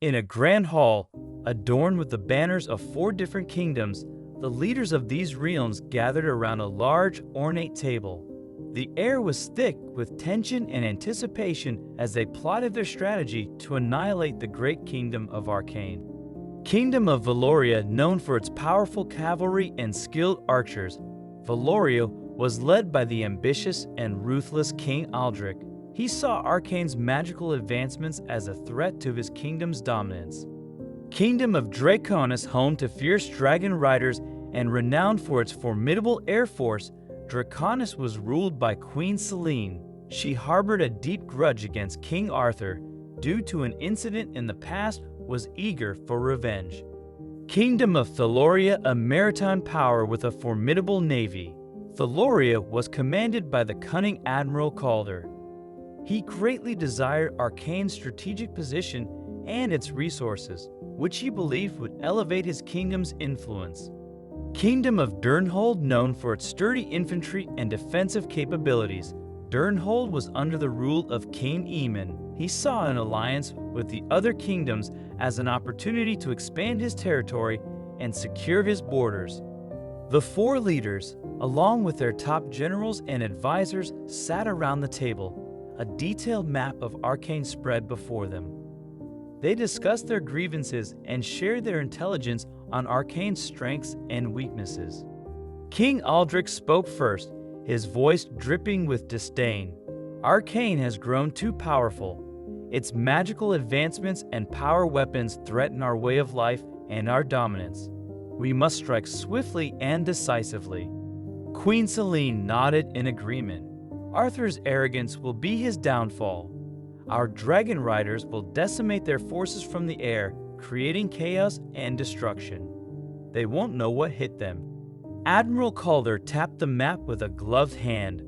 In a grand hall, adorned with the banners of 4 different kingdoms, the leaders of these realms gathered around a large, ornate table. The air was thick with tension and anticipation as they plotted their strategy to annihilate the Great Kingdom of Arcane. Kingdom of Valoria, known for its powerful cavalry and skilled archers, Valoria was led by the ambitious and ruthless King Aldrich. He saw Arcane's magical advancements as a threat to his kingdom's dominance. Kingdom of Draconis, home to fierce dragon riders and renowned for its formidable air force, Draconis was ruled by Queen Selene. She harbored a deep grudge against King Arthur due to an incident in the past, was eager for revenge. Kingdom of Thaloria, a maritime power with a formidable navy. Thaloria was commanded by the cunning Admiral Calder. He greatly desired Arcane's strategic position and its resources, which he believed would elevate his kingdom's influence. Kingdom of Durnhold, known for its sturdy infantry and defensive capabilities. Durnhold was under the rule of King Aemon. He saw an alliance with the other kingdoms as an opportunity to expand his territory and secure his borders. The 4 leaders, along with their top generals and advisors, sat around the table. A detailed map of Arcane spread before them. They discussed their grievances and shared their intelligence on Arcane's strengths and weaknesses. King Aldrich spoke first, his voice dripping with disdain. Arcane has grown too powerful. Its magical advancements and power weapons threaten our way of life and our dominance. We must strike swiftly and decisively. Queen Selene nodded in agreement. Arthur's arrogance will be his downfall. Our dragon riders will decimate their forces from the air, creating chaos and destruction. They won't know what hit them. Admiral Calder tapped the map with a gloved hand.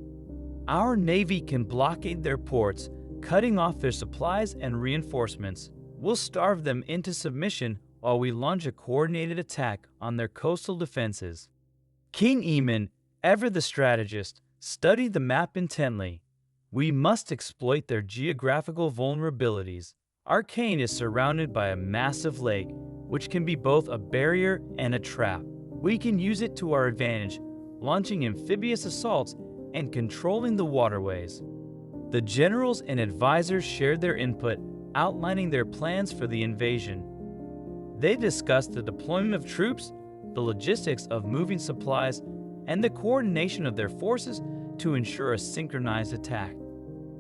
Our navy can blockade their ports, cutting off their supplies and reinforcements. We'll starve them into submission while we launch a coordinated attack on their coastal defenses. King Aemon, ever the strategist, studied the map intently. We must exploit their geographical vulnerabilities. Arcane is surrounded by a massive lake, which can be both a barrier and a trap. We can use it to our advantage, launching amphibious assaults and controlling the waterways. The generals and advisors shared their input, outlining their plans for the invasion. They discussed the deployment of troops, the logistics of moving supplies, and the coordination of their forces to ensure a synchronized attack.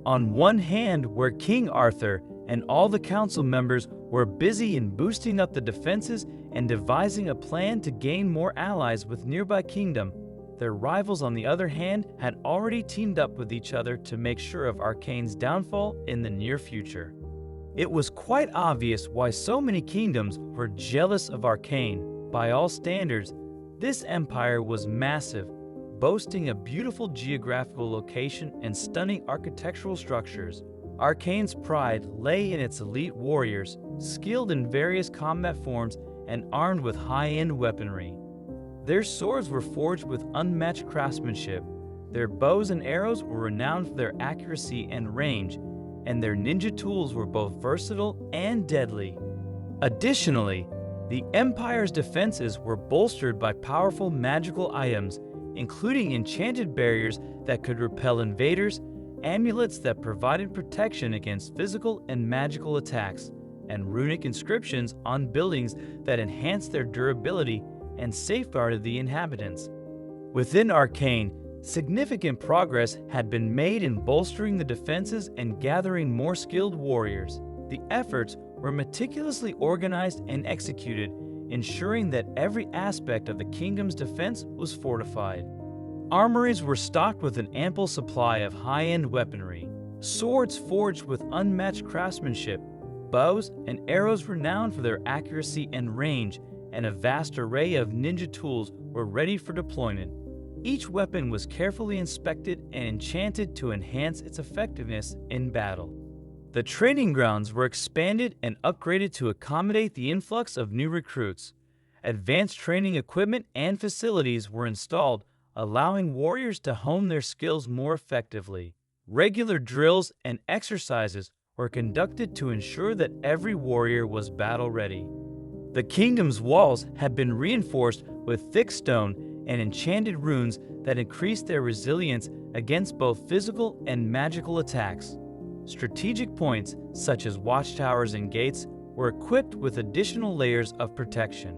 On one hand, where King Arthur and all the council members were busy in boosting up the defenses and devising a plan to gain more allies with nearby kingdom, their rivals on the other hand had already teamed up with each other to make sure of Arcane's downfall in the near future. It was quite obvious why so many kingdoms were jealous of Arcane. By all standards, this empire was massive, boasting a beautiful geographical location and stunning architectural structures. Arcane's pride lay in its elite warriors, skilled in various combat forms and armed with high-end weaponry. Their swords were forged with unmatched craftsmanship, their bows and arrows were renowned for their accuracy and range, and their ninja tools were both versatile and deadly. Additionally, the Empire's defenses were bolstered by powerful magical items, including enchanted barriers that could repel invaders, amulets that provided protection against physical and magical attacks, and runic inscriptions on buildings that enhanced their durability and safeguarded the inhabitants. Within Arcane, significant progress had been made in bolstering the defenses and gathering more skilled warriors. The efforts were meticulously organized and executed, ensuring that every aspect of the kingdom's defense was fortified. Armories were stocked with an ample supply of high-end weaponry, swords forged with unmatched craftsmanship, bows and arrows renowned for their accuracy and range, and a vast array of ninja tools were ready for deployment. Each weapon was carefully inspected and enchanted to enhance its effectiveness in battle. The training grounds were expanded and upgraded to accommodate the influx of new recruits. Advanced training equipment and facilities were installed, allowing warriors to hone their skills more effectively. Regular drills and exercises were conducted to ensure that every warrior was battle-ready. The kingdom's walls had been reinforced with thick stone and enchanted runes that increased their resilience against both physical and magical attacks. Strategic points, such as watchtowers and gates, were equipped with additional layers of protection.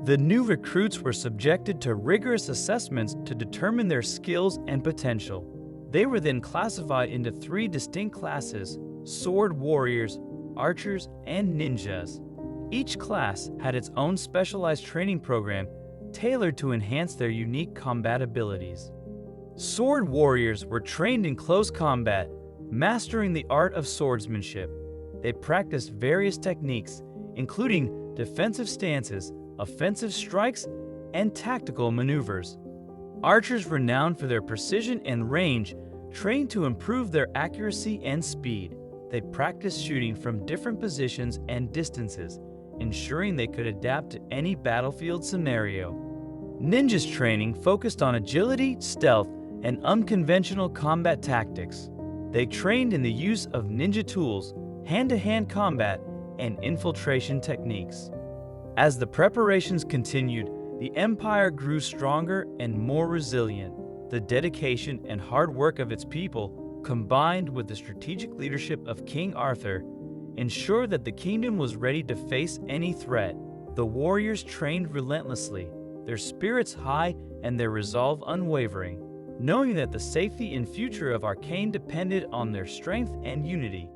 The new recruits were subjected to rigorous assessments to determine their skills and potential. They were then classified into 3 distinct classes: sword warriors, archers, and ninjas. Each class had its own specialized training program tailored to enhance their unique combat abilities. Sword warriors were trained in close combat, mastering the art of swordsmanship. They practiced various techniques, including defensive stances, offensive strikes, and tactical maneuvers. Archers, renowned for their precision and range, trained to improve their accuracy and speed. They practiced shooting from different positions and distances, ensuring they could adapt to any battlefield scenario. Ninjas training focused on agility, stealth, and unconventional combat tactics. They trained in the use of ninja tools, hand-to-hand combat, and infiltration techniques. As the preparations continued, the empire grew stronger and more resilient. The dedication and hard work of its people, combined with the strategic leadership of King Arthur, ensured that the kingdom was ready to face any threat. The warriors trained relentlessly, their spirits high and their resolve unwavering, knowing that the safety and future of Arcane depended on their strength and unity.